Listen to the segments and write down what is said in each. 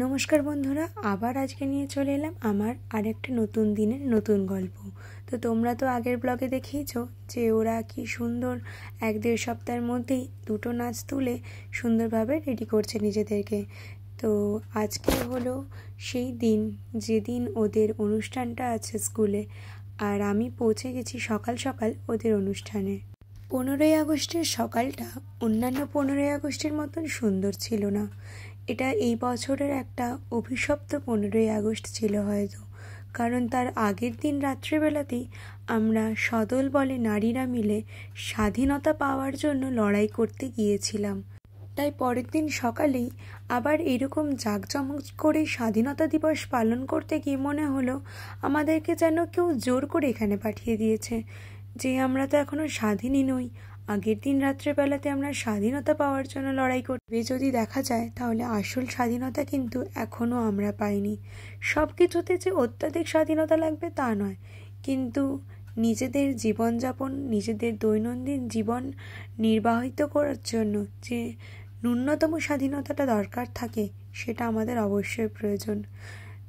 নমস্কার বন্ধুরা, আবার আজকে নিয়ে চলে এলাম আমার আরেকটা নতুন দিনের নতুন গল্প। তো তোমরা তো আগের ব্লগে দেখিয়েছো যে ওরা কি সুন্দর 1-1.5 সপ্তাহের মধ্যেই দুটো নাচ তুলে সুন্দরভাবে রেডি করছে নিজেদেরকে। তো আজকে হলো সেই দিন যেদিন ওদের অনুষ্ঠানটা আছে স্কুলে, আর আমি পৌঁছে গেছি সকাল সকাল ওদের অনুষ্ঠানে। 15ই আগস্টের সকালটা অন্যান্য 15ই আগস্টের মতন সুন্দর ছিল না। এটা এই বছরের একটা অভিশপ্ত 15ই আগস্ট ছিল হয়তো, কারণ তার আগের দিন রাত্রিবেলাতেই আমরা সদল বলে নারীরা মিলে স্বাধীনতা পাওয়ার জন্য লড়াই করতে গিয়েছিলাম। তাই পরের দিন সকালেই আবার এরকম জাঁকজমক করে স্বাধীনতা দিবস পালন করতে গিয়ে মনে হলো আমাদেরকে যেন কেউ জোর করে এখানে পাঠিয়ে দিয়েছে, যে আমরা তো এখনও স্বাধীনই নই। আগের দিন রাত্রেবেলাতে আমরা স্বাধীনতা পাওয়ার জন্য লড়াই করবে যদি দেখা যায়, তাহলে আসল স্বাধীনতা কিন্তু এখনও আমরা পাইনি। সব কিছুতে যে অত্যাধিক স্বাধীনতা লাগবে তা নয়, কিন্তু নিজেদের জীবনযাপন, নিজেদের দৈনন্দিন জীবন নির্বাহিত করার জন্য যে ন্যূনতম স্বাধীনতাটা দরকার থাকে, সেটা আমাদের অবশ্যই প্রয়োজন।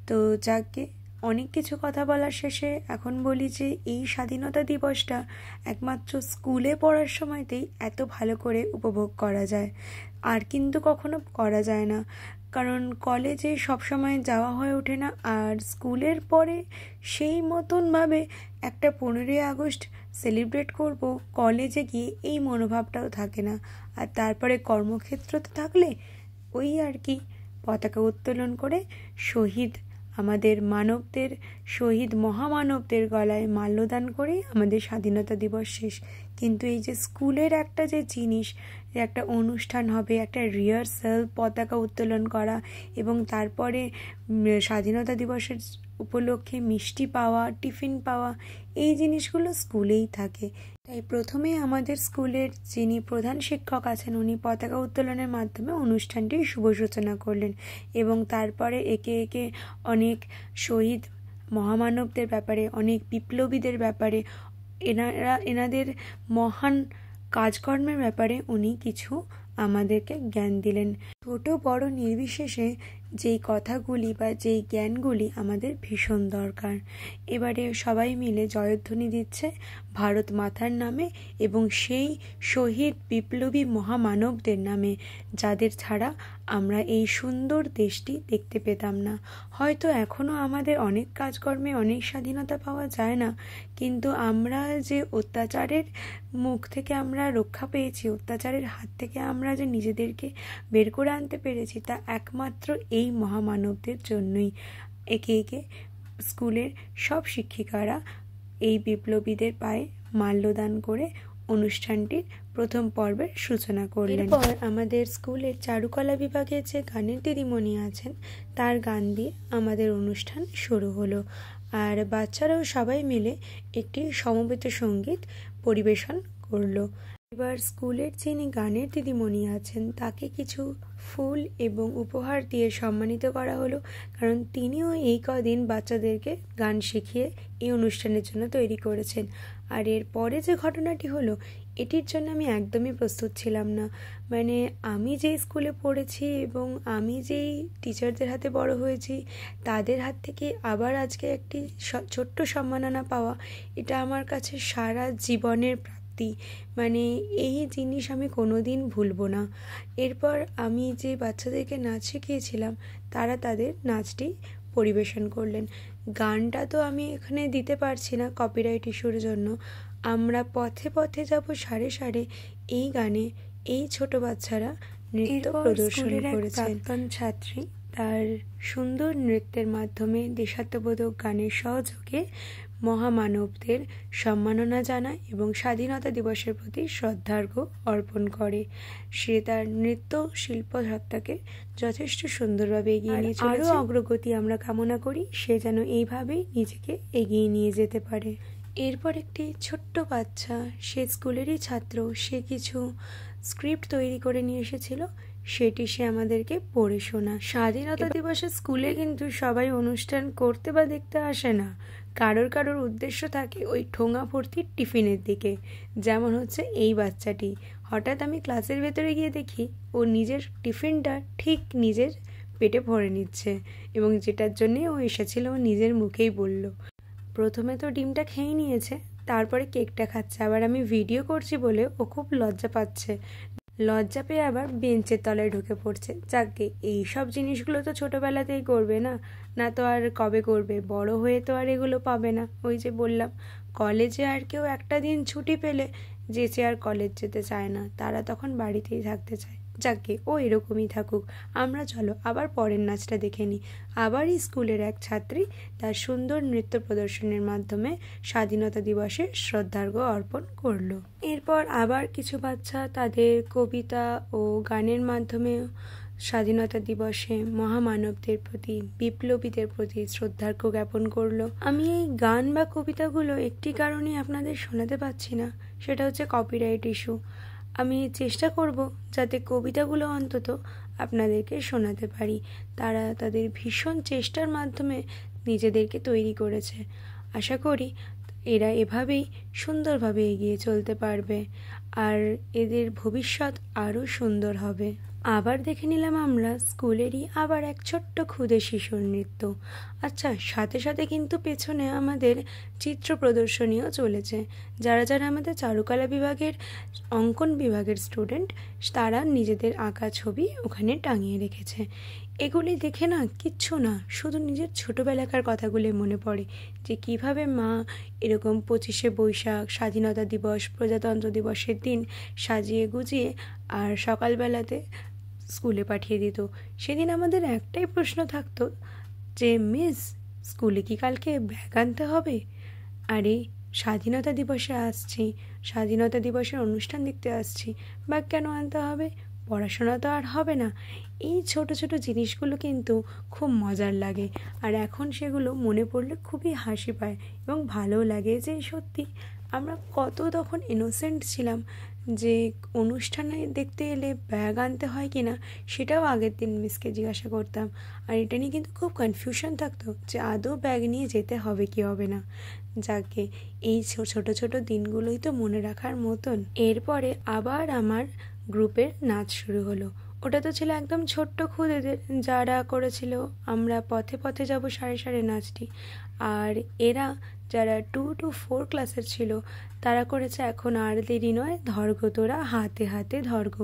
তো যাকে অনেক কিছু কথা বলার শেষে এখন বলি যে এই স্বাধীনতা দিবসটা একমাত্র স্কুলে পড়ার সময়তেই এত ভালো করে উপভোগ করা যায়, আর কিন্তু কখনো করা যায় না, কারণ কলেজে সবসময় যাওয়া হয়ে ওঠে না। আর স্কুলের পরে সেই মতনভাবে একটা 15ই আগস্ট সেলিব্রেট করব কলেজে গিয়ে, এই মনোভাবটাও থাকে না। আর তারপরে কর্মক্ষেত্রতে থাকলে ওই আর কি, পতাকা উত্তোলন করে আমাদের মানবদের, শহীদ মহামানবদের গলায় মাল্যদান করেই আমাদের স্বাধীনতা দিবস শেষ। কিন্তু এই যে স্কুলের একটা যে জিনিস, যে একটা অনুষ্ঠান হবে, একটা রিহার্সাল, পতাকা উত্তোলন করা এবং তারপরে স্বাধীনতা দিবসের উপলক্ষে মিষ্টি পাওয়া, টিফিন পাওয়া, এই জিনিসগুলো স্কুলেই থাকে। তাই প্রথমে আমাদের স্কুলের যিনি প্রধান শিক্ষক আছেন, উনি পতাকা উত্তোলনের মাধ্যমে অনুষ্ঠানটির শুভ সূচনা করলেন এবং তারপরে একে একে অনেক শহীদ মহামানবদের ব্যাপারে, অনেক বিপ্লবীদের ব্যাপারে, এনাদের মহান কাজকর্মের ব্যাপারে উনি কিছু আমাদেরকে জ্ঞান দিলেন। ছোট বড় নির্বিশেষে যেই কথাগুলি বা যেই জ্ঞানগুলি আমাদের ভীষণ দরকার। এবারে সবাই মিলে জয়ধ্বনি দিচ্ছে ভারত মাতার নামে এবং সেই শহীদ বিপ্লবী মহামানবদের নামে, যাদের ছাড়া আমরা এই সুন্দর দেশটি দেখতে পেতাম না। হয়তো এখনও আমাদের অনেক কাজকর্মে অনেক স্বাধীনতা পাওয়া যায় না, কিন্তু আমরা যে অত্যাচারের মুখ থেকে আমরা রক্ষা পেয়েছি, অত্যাচারের হাত থেকে আমরা যে নিজেদেরকে বের করে আনতে পেরেছি, তা একমাত্র এই মহামানবদের জন্যই। একে একে স্কুলের সব শিক্ষিকারা এই বিপ্লবীদের পায়ে মাল্যদান করে অনুষ্ঠানটির প্রথম পর্বের সূচনা করলেন। এরপর আমাদের স্কুলের চারুকলা বিভাগের যে গানের দিদিমণি আছেন, তার গান দিয়ে আমাদের অনুষ্ঠান শুরু হলো। আর বাচ্চারাও সবাই মিলে একটি সমবেত সঙ্গীত পরিবেশন করলো। এবার স্কুলের যিনি গানের দিদিমণি আছেন, তাকে কিছু ফুল এবং উপহার দিয়ে সম্মানিত করা হলো, কারণ তিনিও এই কদিন বাচ্চাদেরকে গান শিখিয়ে এই অনুষ্ঠানের জন্য তৈরি করেছেন। আর এর পরে যে ঘটনাটি হলো, এটির জন্য আমি একদমই প্রস্তুত ছিলাম না। মানে আমি যেই স্কুলে পড়েছি এবং আমি যেই টিচারদের হাতে বড় হয়েছি, তাদের হাত থেকে আবার আজকে একটি ছোট্ট সম্মাননা পাওয়া, এটা আমার কাছে সারা জীবনের প্রাপ্তি। মানে এই জিনিস আমি কোনো দিন ভুলবো না। এরপর আমি যে বাচ্চাদেরকে নাচ শিখিয়েছিলাম, তারা তাদের নাচটি পরিবেশন করলেন। গানটা তো আমি এখানে দিতে পারছি না কপিরাইট ইস্যুর জন্য। আমরা পথে পথে যাব সারে সারে, এই গানে এই ছোট বাচ্চারা নৃত্য প্রদর্শন করেছেন। প্রাক্তন ছাত্রী তার সুন্দর নৃত্যের মাধ্যমে দেশাত্মবোধক গানের সহযোগে মহামানবদের সম্মাননা জানায় এবং স্বাধীনতা দিবসের প্রতি শ্রদ্ধার্ঘ অর্পণ করে। সে তার নৃত্য শিল্প সত্তাকে যথেষ্ট সুন্দরভাবে এগিয়ে নিয়ে চলেছে। আরও অগ্রগতি আমরা কামনা করি, সে যেন এইভাবেই নিজেকে এগিয়ে নিয়ে যেতে পারে। এরপর একটি ছোট্ট বাচ্চা, সে স্কুলেরই ছাত্র, সে কিছু স্ক্রিপ্ট তৈরি করে নিয়ে এসেছিল, সেটি সে আমাদেরকে পড়ে শোনা। স্বাধীনতা দিবসে স্কুলে কিন্তু সবাই অনুষ্ঠান করতে বা দেখতে আসে না, কারোর উদ্দেশ্য থাকে ওই ঠোঙা ভর্তি টিফিনের দিকে। যেমন হচ্ছে এই বাচ্চাটি, হঠাৎ আমি ক্লাসের ভেতরে গিয়ে দেখি ও নিজের টিফিনটা ঠিক নিজের পেটে ভরে নিচ্ছে, এবং যেটার জন্যে ও এসেছিল ও নিজের মুখেই বলল। প্রথমে তো ডিমটা খেয়ে নিয়েছে, তারপরে কেকটা খাচ্ছে। আবার আমি ভিডিও করছি বলে ও খুব লজ্জা পাচ্ছে, লজ্জা পেয়ে আবার বেঞ্চের তলায় ঢুকে পড়ছে। যাকে এই সব জিনিসগুলো তো ছোটোবেলাতেই করবে না, না তো আর কবে করবে, বড় হয়ে তো আর এগুলো পাবে না। ওই যে বললাম, কলেজে আর কেউ একটা দিন ছুটি পেলে যেচে আর কলেজ যেতে চায় না, তারা তখন বাড়িতেই থাকতে চায়। যাকে ও এরকমই থাকুক, আমরা চলো আবার পরের নাচটা দেখে নিই। আবারই স্কুলের এক ছাত্রী তার সুন্দর নৃত্য প্রদর্শনের মাধ্যমে স্বাধীনতা দিবসে শ্রদ্ধার্ঘ্য অর্পণ করলো। এরপর আবার কিছু বাচ্চা তাদের কবিতা ও গানের মাধ্যমে স্বাধীনতা দিবসে মহামানবদের প্রতি, বিপ্লবীদের প্রতি শ্রদ্ধার্ঘ্য জ্ঞাপন করলো। আমি এই গান বা কবিতাগুলো একটি কারণে আপনাদের শোনাতে পারছি না, সেটা হচ্ছে কপিরাইট ইস্যু। আমি চেষ্টা করব যাতে কবিতাগুলো অন্তত আপনাদেরকে শোনাতে পারি। তারা তাদের ভীষণ চেষ্টার মাধ্যমে নিজেদেরকে তৈরি করেছে। আশা করি এরা এভাবেই সুন্দরভাবে এগিয়ে চলতে পারবে, আর এদের ভবিষ্যৎ আরও সুন্দর হবে। আবার দেখে নিলাম আমরা স্কুলেরই আবার এক ছোট্ট ক্ষুদে শিশুর নৃত্য। আচ্ছা, সাথে সাথে কিন্তু পেছনে আমাদের চিত্র প্রদর্শনীও চলেছে। যারা যারা আমাদের চারুকলা বিভাগের, অঙ্কন বিভাগের স্টুডেন্ট, তারা নিজেদের আঁকা ছবি ওখানে টাঙিয়ে রেখেছে। এগুলি দেখে না কিচ্ছু না, শুধু নিজের ছোটোবেলাকার কথাগুলি মনে পড়ে, যে কিভাবে মা এরকম 25শে বৈশাখ, স্বাধীনতা দিবস, প্রজাতন্ত্র দিবসের দিন সাজিয়ে গুজিয়ে আর সকালবেলাতে স্কুলে পাঠিয়ে দিত। সেদিন আমাদের একটাই প্রশ্ন থাকতো যে, মিস, স্কুলে কি কালকে ব্যাগ আনতে হবে? আরে স্বাধীনতা দিবসে আসছি, স্বাধীনতা দিবসের অনুষ্ঠান দেখতে আসছি, ব্যাগ কেন আনতে হবে? পড়াশোনা তো আর হবে না। এই ছোট ছোট জিনিসগুলো কিন্তু খুব মজার লাগে, আর এখন সেগুলো মনে পড়লে খুবই হাসি পায় এবং ভালো লাগে যে সত্যি আমরা কত তখন ইনোসেন্ট ছিলাম, যে অনুষ্ঠানে দেখতে এলে ব্যাগ আনতে হয় কি না সেটাও আগের দিন মিসকে জিজ্ঞাসা করতাম। আর এটা নিয়ে কিন্তু খুব কনফিউশন থাকতো যে আদৌ ব্যাগ নিয়ে যেতে হবে কি হবে না। যাকে এই ছোট ছোট দিনগুলোই তো মনে রাখার মতন। এরপরে আবার আমার গ্রুপের নাচ শুরু হলো। ওটা তো ছিল একদম ছোট্ট খুদেদের, যারা করেছিল আমরা পথে পথে যাব সাড়ে সাড়ে নাচটি। আর এরা যারা 2 to 4 ক্লাসের ছিল, তারা করেছে এখন আর দেরি নয়, ধর্ঘ তোরা হাতে হাতে ধর্ঘ,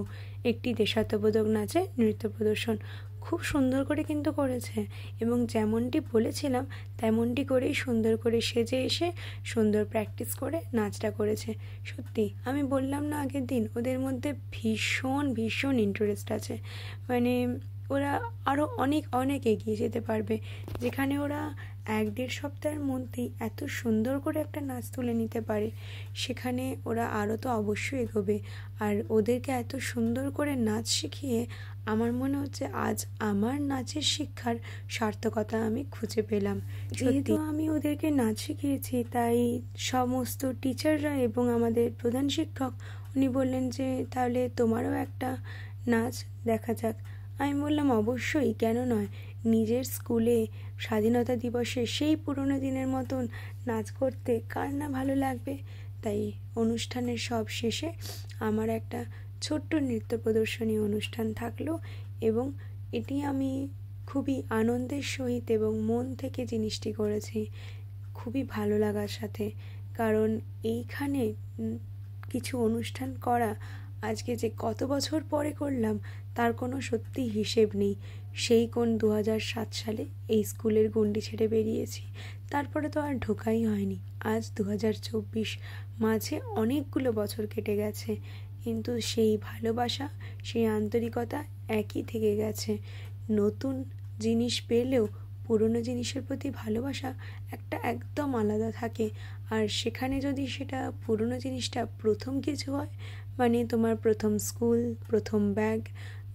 একটি দেশাত্মবোধক নাচে নৃত্য প্রদর্শন। খুব সুন্দর করে কিন্তু করেছে, এবং যেমনটি বলেছিলাম তেমনটি করেই সুন্দর করে সেজে এসে সুন্দর প্র্যাকটিস করে নাচটা করেছে। সত্যি আমি বললাম না আগের দিন, ওদের মধ্যে ভীষণ ভীষণ ইন্টারেস্ট আছে। মানে ওরা আরও অনেক অনেক এগিয়ে যেতে পারবে। যেখানে ওরা 1-1.5 সপ্তাহের মধ্যেই এত সুন্দর করে একটা নাচ তুলে নিতে পারে, সেখানে ওরা আরও তো অবশ্যই এগোবে। আর ওদেরকে এত সুন্দর করে নাচ শিখিয়ে আমার মনে হচ্ছে আজ আমার নাচের শিক্ষার সার্থকতা আমি খুঁজে পেলাম। যেহেতু আমি ওদেরকে নাচ শিখিয়েছি, তাই সমস্ত টিচাররা এবং আমাদের প্রধান শিক্ষক উনি বললেন যে তাহলে তোমারও একটা নাচ দেখা যাক। আমি বললাম অবশ্যই, কেন নয়, নিজের স্কুলে স্বাধীনতা দিবসে সেই পুরনো দিনের মতন নাচ করতে কার না ভালো লাগবে। তাই অনুষ্ঠানের সব শেষে আমার একটা ছোট্ট নৃত্য প্রদর্শনী অনুষ্ঠান থাকলো, এবং এটি আমি খুবই আনন্দের সহিত এবং মন থেকে জিনিসটি করেছি, খুবই ভালো লাগার সাথে। কারণ এইখানে কিছু অনুষ্ঠান করা আজকে যে কত বছর পরে করলাম তার কোনো সত্যি হিসেব নেই। সেই কোন 2007 সালে এই স্কুলের গণ্ডি ছেড়ে বেরিয়েছি, তারপরে তো আর ঢোকাই হয়নি। আজ 2024, মাঝে অনেকগুলো বছর কেটে গেছে, কিন্তু সেই ভালোবাসা, সেই আন্তরিকতা একই থেকে গেছে। নতুন জিনিস পেলেও পুরনো জিনিসের প্রতি ভালোবাসা একটা একদম আলাদা থাকে। আর সেখানে যদি সেটা পুরনো জিনিসটা প্রথম কিছু হয়, মানে তোমার প্রথম স্কুল, প্রথম ব্যাগ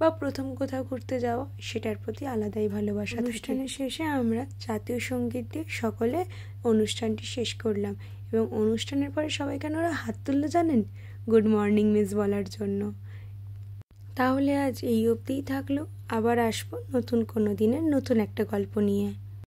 বা প্রথম কোথাও ঘুরতে যাওয়া, সেটার প্রতি আলাদাই ভালোবাসা। অনুষ্ঠানের শেষে আমরা জাতীয় সঙ্গীত দিয়ে সকলে অনুষ্ঠানটি শেষ করলাম, এবং অনুষ্ঠানের পরে সবাই কেন ওরা হাত তুললো জানেন? গুড মর্নিং মিস বলার জন্য। তাহলে আজ এই অবধিই থাকলো, আবার আসবো নতুন কোনো দিনের নতুন একটা গল্প নিয়ে।